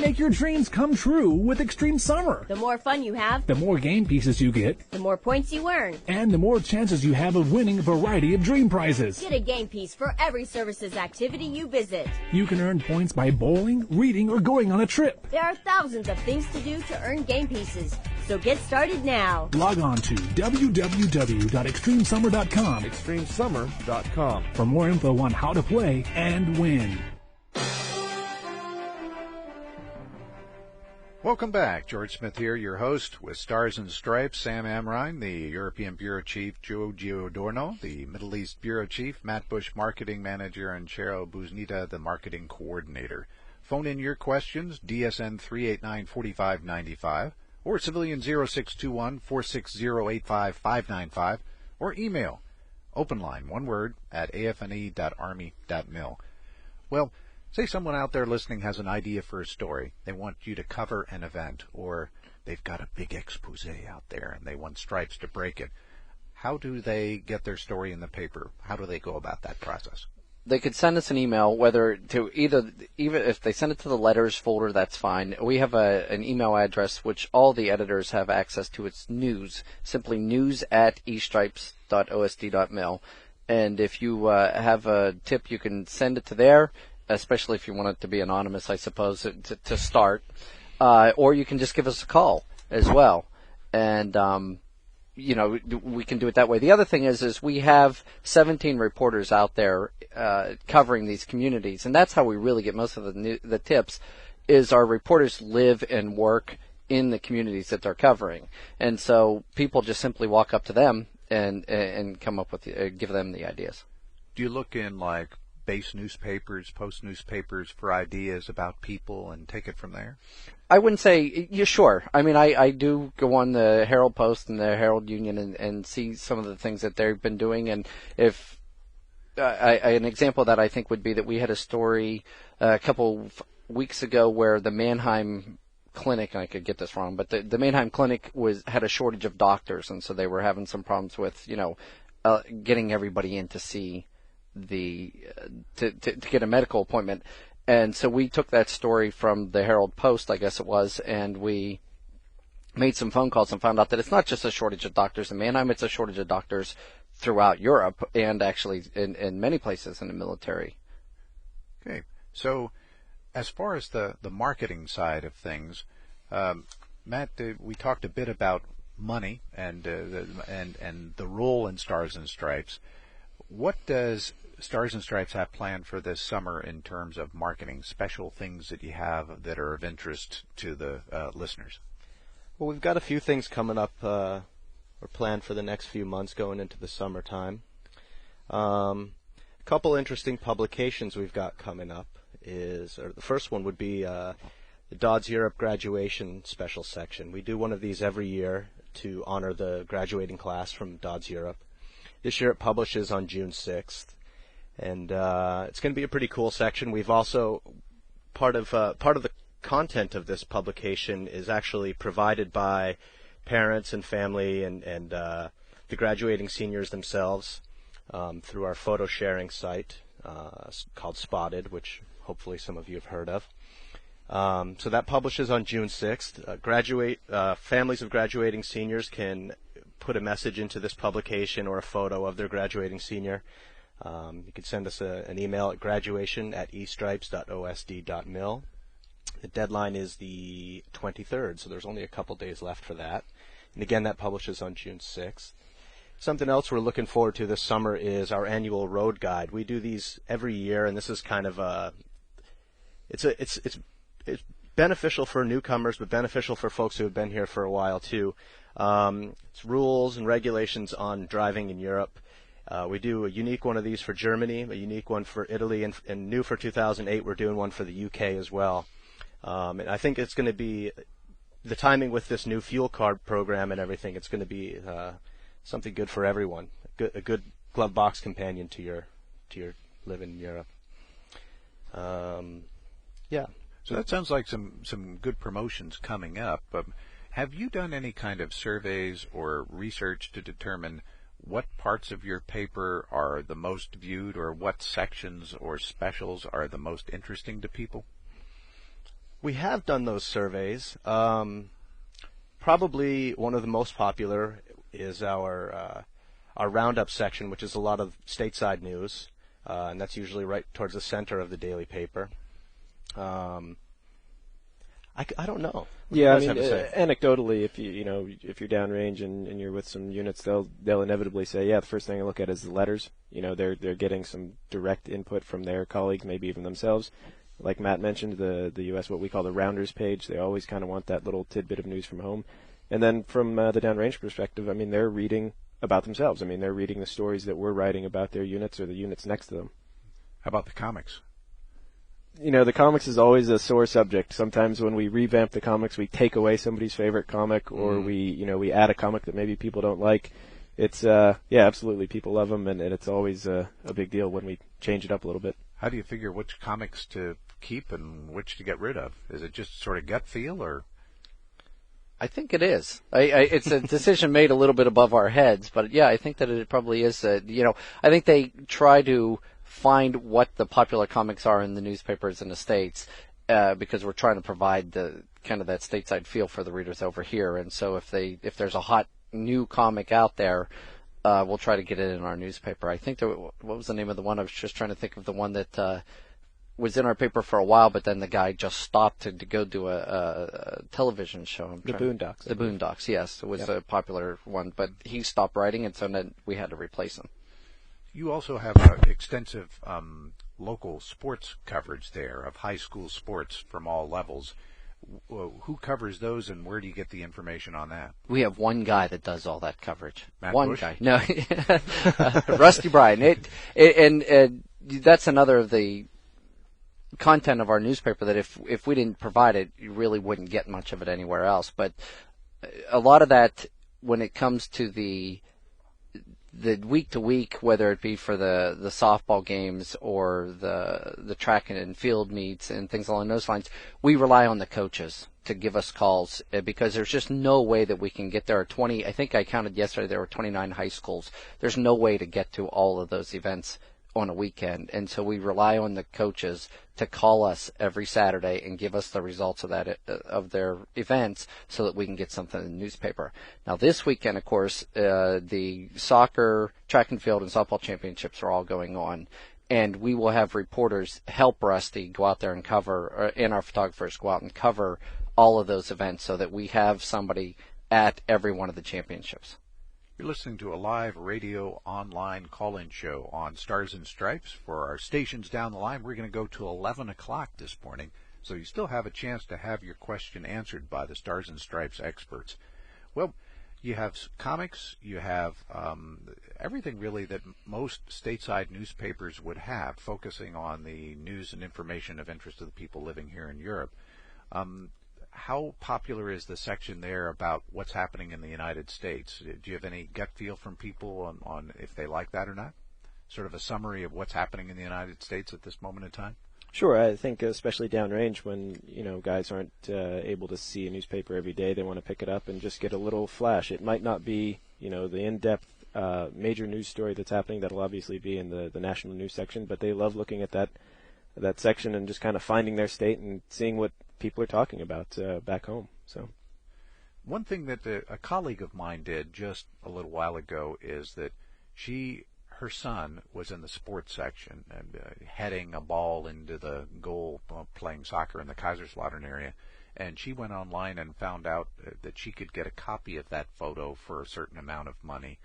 Make your dreams come true with Extreme Summer. The more fun you have, the more game pieces you get, the more points you earn, and the more chances you have of winning a variety of dream prizes. Get a game piece for every services activity you visit. You can earn points by bowling, reading, or going on a trip. There are thousands of things to do to earn game pieces, so get started now. Log on to www.extremesummer.com. Extremesummer.com for more info on how to play and win. Welcome back. George Smith here, your host, with Stars and Stripes, Sam Amrine, the European Bureau Chief, Joe Giordano, the Middle East Bureau Chief, Matt Bush, Marketing Manager, and Cheryl Buznita, the Marketing Coordinator. Phone in your questions, DSN 389-4595, or civilian 0621-460-85595, or email, open line, one word, at afne.army.mil. Well, say someone out there listening has an idea for a story. They want you to cover an event, or they've got a big expose out there and they want Stripes to break it. How do they get their story in the paper? How do they go about that process? They could send us an email, whether to even if they send it to the letters folder, that's fine. We have an email address which all the editors have access to. It's news, simply news@estripes.osd.mil. And if you have a tip, you can send it to there, especially if you want it to be anonymous, I suppose, to start. Or you can just give us a call as well. And, we can do it that way. The other thing is we have 17 reporters out there covering these communities. And that's how we really get most of the tips, is our reporters live and work in the communities that they're covering. And so people just simply walk up to them and come up with, give them the ideas. Do you look in, like, base newspapers, post newspapers for ideas about people and take it from there? I wouldn't say, yeah, sure. I mean, I do go on the Herald Post and the Herald Union and see some of the things that they've been doing. And if an example of that, I think, would be that we had a story a couple weeks ago where the Mannheim Clinic, and I could get this wrong, but the Mannheim Clinic had a shortage of doctors, and so they were having some problems with, getting everybody in to see to get a medical appointment. And so we took that story from the Herald Post, I guess it was, and we made some phone calls and found out that it's not just a shortage of doctors in Mannheim, it's a shortage of doctors throughout Europe and actually in many places in the military. Okay. So as far as the marketing side of things, Matt, we talked a bit about money and the role in Stars and Stripes. What does Stars and Stripes have planned for this summer in terms of marketing, special things that you have that are of interest to the listeners? Well, we've got a few things coming up or planned for the next few months going into the summertime. A couple interesting publications we've got coming up the first one would be the Dodds Europe graduation special section. We do one of these every year to honor the graduating class from Dodds Europe. This year it publishes on June 6th, and it's going to be a pretty cool section. We've also part of the content of this publication is actually provided by parents and family and the graduating seniors themselves through our photo sharing site called Spotted, which hopefully some of you have heard of. So that publishes on June 6th. Families of graduating seniors can put a message into this publication or a photo of their graduating senior. You can send us an email at graduation@estripes.osd.mil. The deadline is the 23rd, so there's only a couple days left for that. And again, that publishes on June 6th. Something else we're looking forward to this summer is our annual road guide. We do these every year, and this is kind of it's beneficial for newcomers, but beneficial for folks who have been here for a while too. It's rules and regulations on driving in Europe. We do a unique one of these for Germany, a unique one for Italy, and new for 2008, we're doing one for the UK as well. And I think it's going to be the timing with this new fuel card program and everything. It's going to be something good for everyone. A good glove box companion to your living in Europe. Yeah. So that sounds like some good promotions coming up. Have you done any kind of surveys or research to determine what parts of your paper are the most viewed, or what sections or specials are the most interesting to people? We have done those surveys. Probably one of the most popular is our roundup section, which is a lot of stateside news, and that's usually right towards the center of the daily paper. I don't know. Yeah, I mean, anecdotally, if if you're downrange and you're with some units, they'll inevitably say, yeah, the first thing I look at is the letters. They're getting some direct input from their colleagues, maybe even themselves. Like Matt mentioned, the U.S., what we call the rounders page, they always kind of want that little tidbit of news from home. And then from the downrange perspective, I mean, they're reading about themselves. I mean, they're reading the stories that we're writing about their units or the units next to them. How about the comics? The comics is always a sore subject. Sometimes when we revamp the comics, we take away somebody's favorite comic, or we add a comic that maybe people don't like. It's absolutely, people love them, and it's always a big deal when we change it up a little bit. How do you figure which comics to keep and which to get rid of? Is it just sort of gut feel, or? I think it is. It's a decision made a little bit above our heads, but yeah, I think that it probably is. I think they try to find what the popular comics are in the newspapers in the States, because we're trying to provide the kind of that stateside feel for the readers over here. And so if there's a hot new comic out there, we'll try to get it in our newspaper. I think what was the name of the one? I was just trying to think of the one that was in our paper for a while, but then the guy just stopped to go do a television show. The Boondocks. The Boondocks, yes. It was a popular one, but he stopped writing, and so then we had to replace him. You also have extensive local sports coverage there of high school sports from all levels. Who covers those, and where do you get the information on that? We have one guy that does all that coverage. Matt one Bush? guy. No, Rusty Bryan. And that's another of the content of our newspaper, that if we didn't provide it, you really wouldn't get much of it anywhere else. But a lot of that, when it comes to the week to week, whether it be for the softball games or the track and field meets and things along those lines, we rely on the coaches to give us calls, because there's just no way that we can get there. 20, I think I counted yesterday, there were 29 high schools. There's no way to get to all of those events on a weekend, and so we rely on the coaches to call us every Saturday and give us the results of their events, so that we can get something in the newspaper. Now this weekend, of course, the soccer, track and field, and softball championships are all going on, and we will have reporters help Rusty go out there and cover, and our photographers go out and cover all of those events, so that we have somebody at every one of the championships. You're listening to a live radio online call-in show on Stars and Stripes. For our stations down the line, we're going to go to 11 o'clock this morning, so you still have a chance to have your question answered by the Stars and Stripes experts. Well, you have comics, you have everything really that most stateside newspapers would have, focusing on the news and information of interest to the people living here in Europe. How popular is the section there about what's happening in the United States? Do you have any gut feel from people on if they like that or not? Sort of a summary of what's happening in the United States at this moment in time? Sure. I think especially downrange when, guys aren't able to see a newspaper every day, they want to pick it up and just get a little flash. It might not be, the in-depth major news story that's happening. That'll obviously be in the national news section, but they love looking at that section and just kind of finding their state and seeing what people are talking about back home. So, one thing that a colleague of mine did just a little while ago is that her son was in the sports section and heading a ball into the goal, playing soccer in the Kaiserslautern area, and she went online and found out that she could get a copy of that photo for a certain amount of money.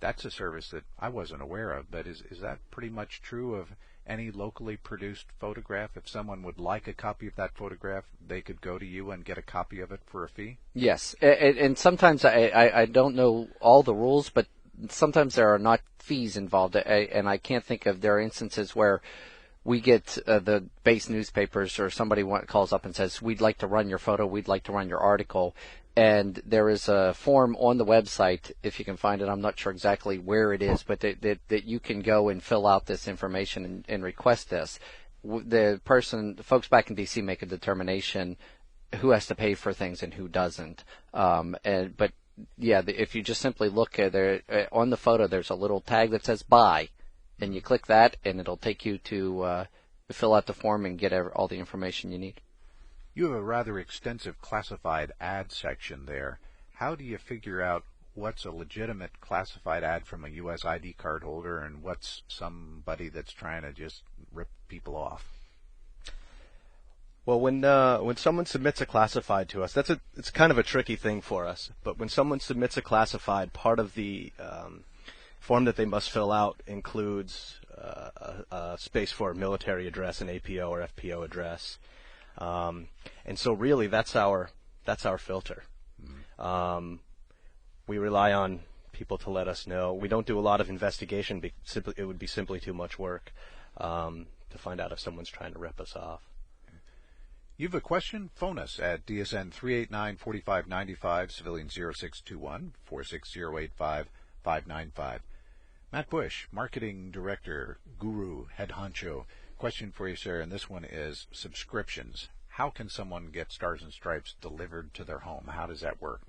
That's a service that I wasn't aware of, but is that pretty much true of any locally produced photograph? If someone would like a copy of that photograph, they could go to you and get a copy of it for a fee? Yes, and sometimes I don't know all the rules, but sometimes there are not fees involved, and I can't think of there are instances where we get the base newspapers or somebody calls up and says, we'd like to run your photo, we'd like to run your article, and there is a form on the website, if you can find it. I'm not sure exactly where it is, but that you can go and fill out this information and request this. The folks back in D.C. make a determination who has to pay for things and who doesn't. But yeah, if you just simply look at there on the photo, there's a little tag that says buy, and you click that, and it'll take you to fill out the form and get all the information you need. You have a rather extensive classified ad section there. How do you figure out what's a legitimate classified ad from a U.S. ID card holder and what's somebody that's trying to just rip people off? Well, when someone submits a classified to us, it's kind of a tricky thing for us. But when someone submits a classified, part of the form that they must fill out includes a space for military address, an APO or FPO address, and so really that's our filter. Mm-hmm. We rely on people to let us know. We don't do a lot of investigation. It would be simply too much work to find out if someone's trying to rip us off. You have a question? Phone us at DSN 389-4595, civilian 0621 46085-595. Matt Bush, Marketing Director, Guru, Head Honcho. Question for you, sir, and this one is subscriptions. How can someone get Stars and Stripes delivered to their home? How does that work?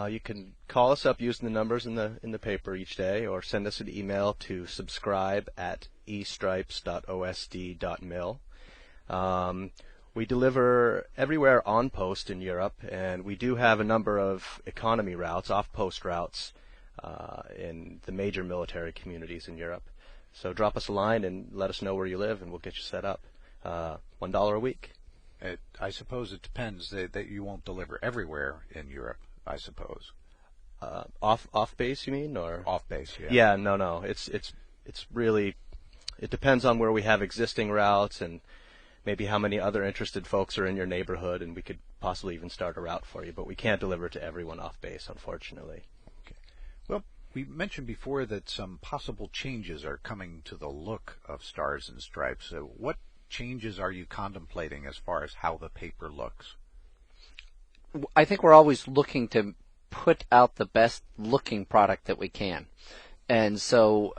You can call us up using the numbers in the paper each day, or send us an email to subscribe@estripes.osd.mil. We deliver everywhere on post in Europe, and we do have a number of economy routes, off-post routes, in the major military communities in Europe. So drop us a line and let us know where you live, and we'll get you set up. $1 a week. I suppose it depends that you won't deliver everywhere in Europe, I suppose. Off base, you mean, or off base? Yeah. Yeah, no. It's really, it depends on where we have existing routes and maybe how many other interested folks are in your neighborhood, and we could possibly even start a route for you. But we can't deliver to everyone off base, unfortunately. Okay. Well, we mentioned before that some possible changes are coming to the look of Stars and Stripes. What changes are you contemplating as far as how the paper looks? I think we're always looking to put out the best looking product that we can. And so,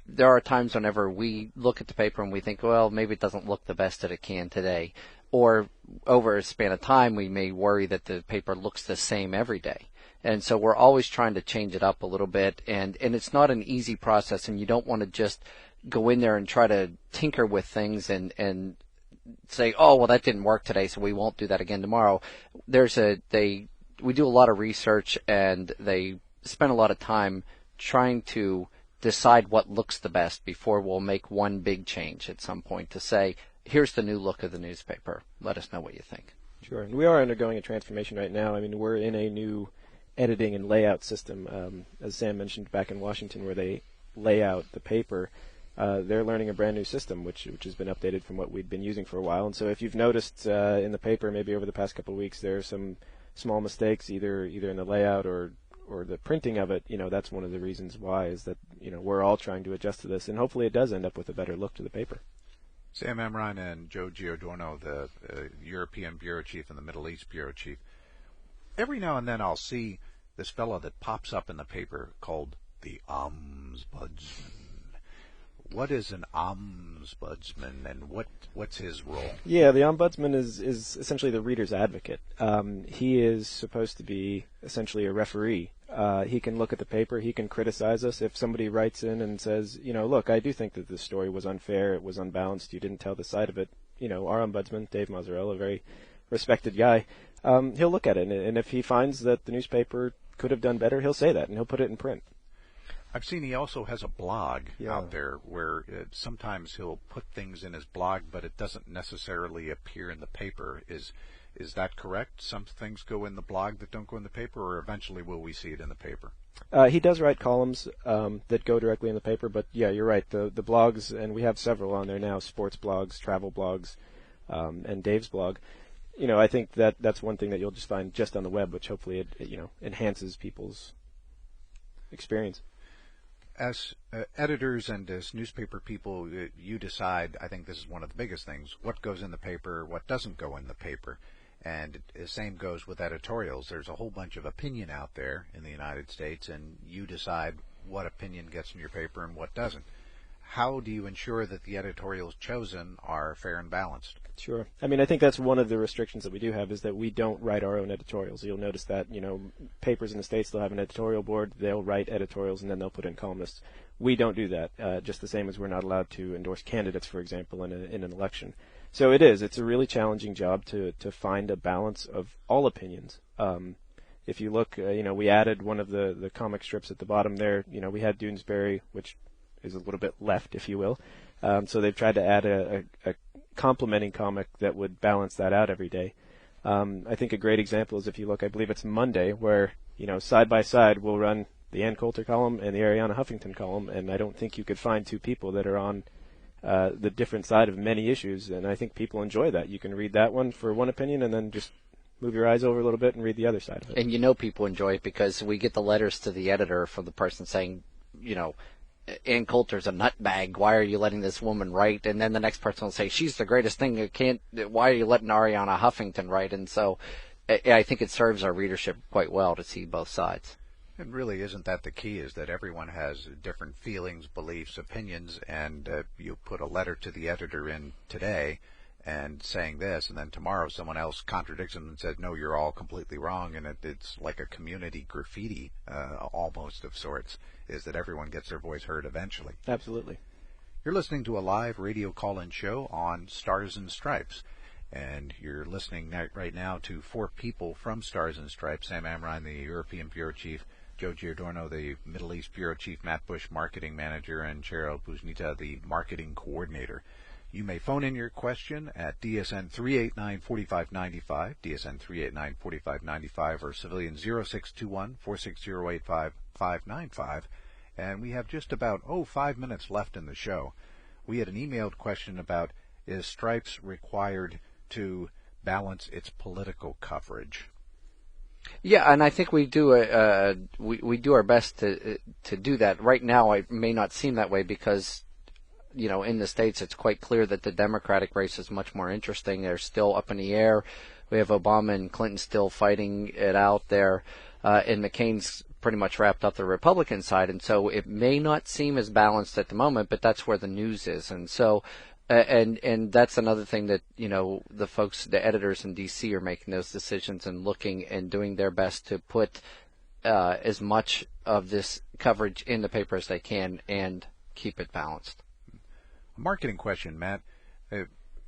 there are times whenever we look at the paper and we think, well, maybe it doesn't look the best that it can today. Or over a span of time, we may worry that the paper looks the same every day. And so we're always trying to change it up a little bit. And it's not an easy process, and you don't want to just go in there and try to tinker with things and say, oh, well, that didn't work today, so we won't do that again tomorrow. We do a lot of research, and they spend a lot of time trying to decide what looks the best before we'll make one big change at some point to say, here's the new look of the newspaper. Let us know what you think. Sure. And we are undergoing a transformation right now. I mean, we're in a new editing and layout system. As Sam mentioned back in Washington, where they lay out the paper, they're learning a brand new system, which has been updated from what we'd been using for a while. And so if you've noticed in the paper, maybe over the past couple of weeks, there are some small mistakes, either in the layout or the printing of it. That's one of the reasons why, is that we're all trying to adjust to this, and hopefully it does end up with a better look to the paper. Sam Amrine and Joe Giordano, the European bureau chief and the Middle East bureau chief. Every now and then I'll see this fellow that pops up in the paper called the Ombudsman. What is an ombudsman, and what's his role? Yeah, the ombudsman is essentially the reader's advocate. He is supposed to be essentially a referee. He can look at the paper, he can criticize us. If somebody writes in and says, look, I do think that this story was unfair, it was unbalanced, you didn't tell the side of it, our ombudsman, Dave Mazzarella, a very respected guy, he'll look at it, and if he finds that the newspaper could have done better, he'll say that, and he'll put it in print. I've seen he also has a blog out there where sometimes he'll put things in his blog, but it doesn't necessarily appear in the paper. Is that correct? Some things go in the blog that don't go in the paper, or eventually will we see it in the paper? He does write columns that go directly in the paper, but yeah, you're right. The blogs, and we have several on there now, sports blogs, travel blogs, and Dave's blog. I think that's one thing that you'll just find just on the web, which hopefully it enhances people's experience. As editors and as newspaper people, you decide, I think this is one of the biggest things, what goes in the paper, what doesn't go in the paper. And the same goes with editorials. There's a whole bunch of opinion out there in the United States, and you decide what opinion gets in your paper and what doesn't. How do you ensure that the editorials chosen are fair and balanced? Sure. I think that's one of the restrictions that we do have, is that we don't write our own editorials. You'll notice that, papers in the States, they'll have an editorial board, they'll write editorials, and then they'll put in columnists. We don't do that, just the same as we're not allowed to endorse candidates, for example, in an election. So it's a really challenging job to find a balance of all opinions. If you look, we added one of the comic strips at the bottom there. We had Doonesbury, which is a little bit left, if you will. So they've tried to add a complementing comic that would balance that out every day. I think a great example is if you look, I believe it's Monday, where, side by side we'll run the Ann Coulter column and the Ariana Huffington column, and I don't think you could find two people that are on the different side of many issues, and I think people enjoy that. You can read that one for one opinion and then just move your eyes over a little bit and read the other side of it. And people enjoy it because we get the letters to the editor from the person saying, Ann Coulter's a nutbag. Why are you letting this woman write? And then the next person will say, she's the greatest thing. Why are you letting Ariana Huffington write? And so I think it serves our readership quite well to see both sides. And really, isn't that the key, is that everyone has different feelings, beliefs, opinions, and you put a letter to the editor in today and saying this, and then tomorrow someone else contradicts them and says, no, you're all completely wrong, and it's like a community graffiti almost of sorts, is that everyone gets their voice heard eventually. Absolutely. You're listening to a live radio call-in show on Stars and Stripes, and you're listening right now to four people from Stars and Stripes: Sam Amrine, the European Bureau Chief; Joe Giordano, the Middle East Bureau Chief; Matt Bush, Marketing Manager; and Cheryl Buznita, the Marketing Coordinator. You may phone in your question at DSN 389-4595, DSN 389-4595, or civilian 0621-460-8595. And we have just about 5 minutes left in the show. We had an emailed question about, is Stripes required to balance its political coverage? Yeah, and I think we do we do our best to do that. Right now, it may not seem that way because, in the States, it's quite clear that the Democratic race is much more interesting. They're still up in the air. We have Obama and Clinton still fighting it out there, and McCain's pretty much wrapped up the Republican side, and so it may not seem as balanced at the moment, but that's where the news is, and so. And that's another thing that, the folks, the editors in D.C. are making those decisions and looking and doing their best to put as much of this coverage in the paper as they can and keep it balanced. A marketing question, Matt.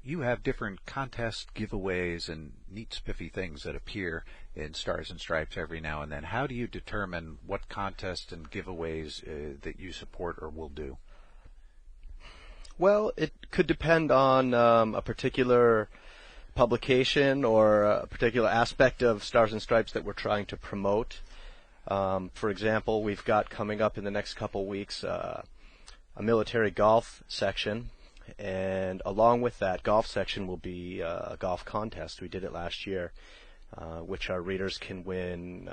You have different contest giveaways and neat spiffy things that appear in Stars and Stripes every now and then. How do you determine what contests and giveaways that you support or will do? Well, it could depend on a particular publication or a particular aspect of Stars and Stripes that we're trying to promote. For example, we've got coming up in the next couple weeks a military golf section, and along with that golf section will be a golf contest. We did it last year, which our readers can win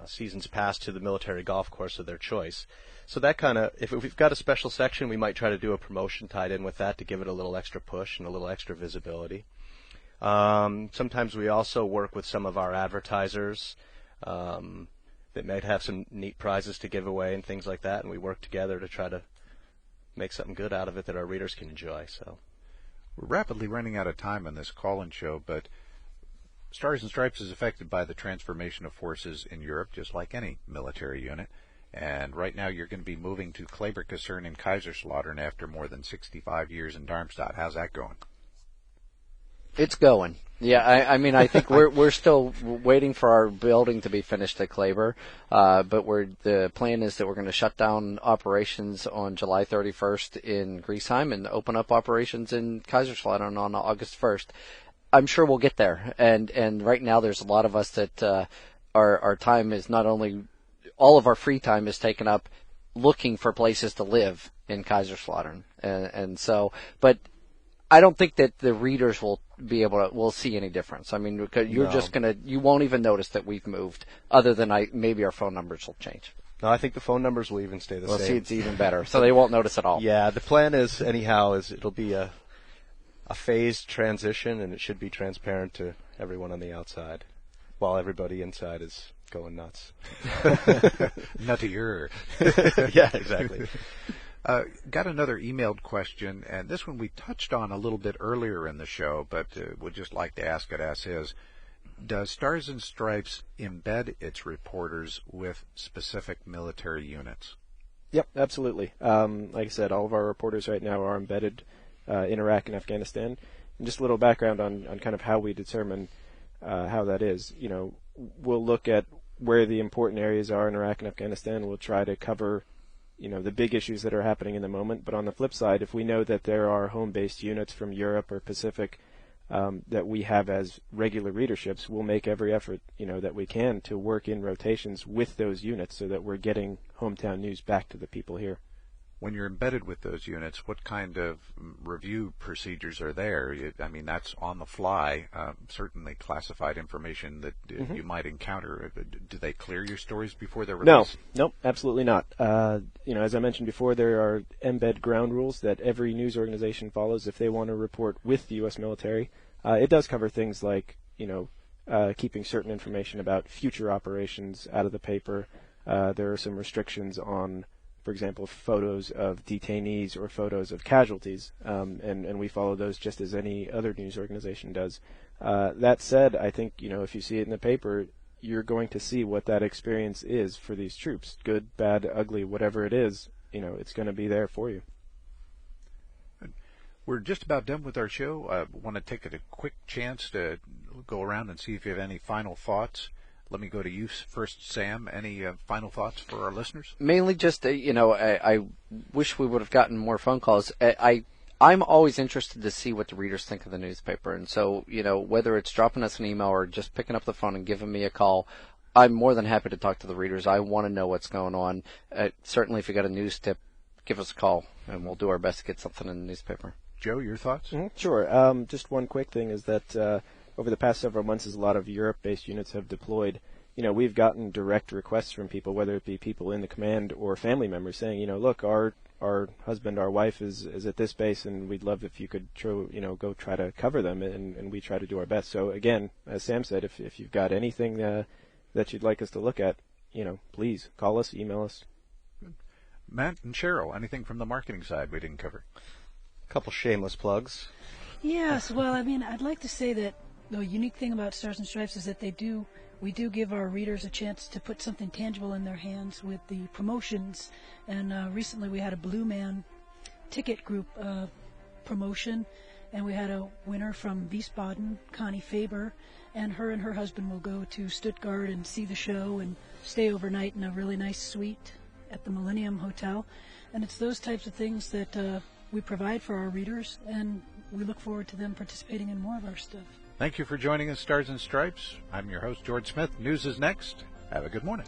season's pass to the military golf course of their choice. So that kind of, if we've got a special section, we might try to do a promotion tied in with that to give it a little extra push and a little extra visibility. Sometimes we also work with some of our advertisers that might have some neat prizes to give away and things like that, and we work together to try to make something good out of it that our readers can enjoy. So we're rapidly running out of time on this call-in show, but Stars and Stripes is affected by the transformation of forces in Europe, just like any military unit. And right now you're going to be moving to Kleberkaserne in Kaiserslautern after more than 65 years in Darmstadt. How's that going? It's going. Yeah, I mean, I think we're still waiting for our building to be finished at Kleber, but the plan is that we're going to shut down operations on July 31st in Griesheim and open up operations in Kaiserslautern on August 1st. I'm sure we'll get there, and right now there's a lot of us that our time is not only all of our free time is taken up looking for places to live in Kaiserslautern, and so, but I don't think that the readers will see any difference. I mean, because you won't even notice that we've moved, other than maybe our phone numbers will change. No, I think the phone numbers will even stay the same. Well, see, it's even better, so they won't notice at all. Yeah, the plan is it'll be a phased transition, and it should be transparent to everyone on the outside, while everybody inside is going nuts. Nuttier. Yeah, exactly. Got another emailed question, and this one we touched on a little bit earlier in the show, but would just like to ask it as is. Does Stars and Stripes embed its reporters with specific military units? Yep, absolutely. Like I said, all of our reporters right now are embedded in Iraq and Afghanistan. And just a little background on kind of how we determine how that is. You know, we'll look at where the important areas are in Iraq and Afghanistan. We'll try to cover the big issues that are happening in the moment. But on the flip side, if we know that there are home-based units from Europe or Pacific that we have as regular readerships, we'll make every effort, that we can to work in rotations with those units so that we're getting hometown news back to the people here. When you're embedded with those units, what kind of review procedures are there? I mean, that's on the fly, certainly classified information that you might encounter. Do they clear your stories before they're released? No, absolutely not. As I mentioned before, there are embed ground rules that every news organization follows if they want to report with the U.S. military. It does cover things like, keeping certain information about future operations out of the paper. There are some restrictions on, for example, photos of detainees or photos of casualties, and we follow those just as any other news organization does. That said, I think, if you see it in the paper, you're going to see what that experience is for these troops. Good, bad, ugly, whatever it is, it's going to be there for you. We're just about done with our show. I want to take a quick chance to go around and see if you have any final thoughts. Let me go to you first, Sam. Any final thoughts for our listeners? Mainly just, I wish we would have gotten more phone calls. I'm always interested to see what the readers think of the newspaper. And so, whether it's dropping us an email or just picking up the phone and giving me a call, I'm more than happy to talk to the readers. I want to know what's going on. Certainly, if you got a news tip, give us a call, and we'll do our best to get something in the newspaper. Joe, your thoughts? Mm-hmm. Sure. Just one quick thing is that over the past several months, as a lot of Europe-based units have deployed, we've gotten direct requests from people, whether it be people in the command or family members, saying, look, our husband, our wife is at this base, and we'd love if you could go try to cover them, and we try to do our best. So again, as Sam said, if you've got anything that you'd like us to look at, please call us, email us. Matt and Cheryl, anything from the marketing side we didn't cover? A couple shameless plugs. Yes, well, I'd like to say that the unique thing about Stars and Stripes is that we do give our readers a chance to put something tangible in their hands with the promotions. And recently we had a Blue Man ticket group promotion, and we had a winner from Wiesbaden, Connie Faber, and her husband will go to Stuttgart and see the show and stay overnight in a really nice suite at the Millennium Hotel. And it's those types of things that we provide for our readers, and we look forward to them participating in more of our stuff. Thank you for joining us, Stars and Stripes. I'm your host, George Smith. News is next Have a good morning.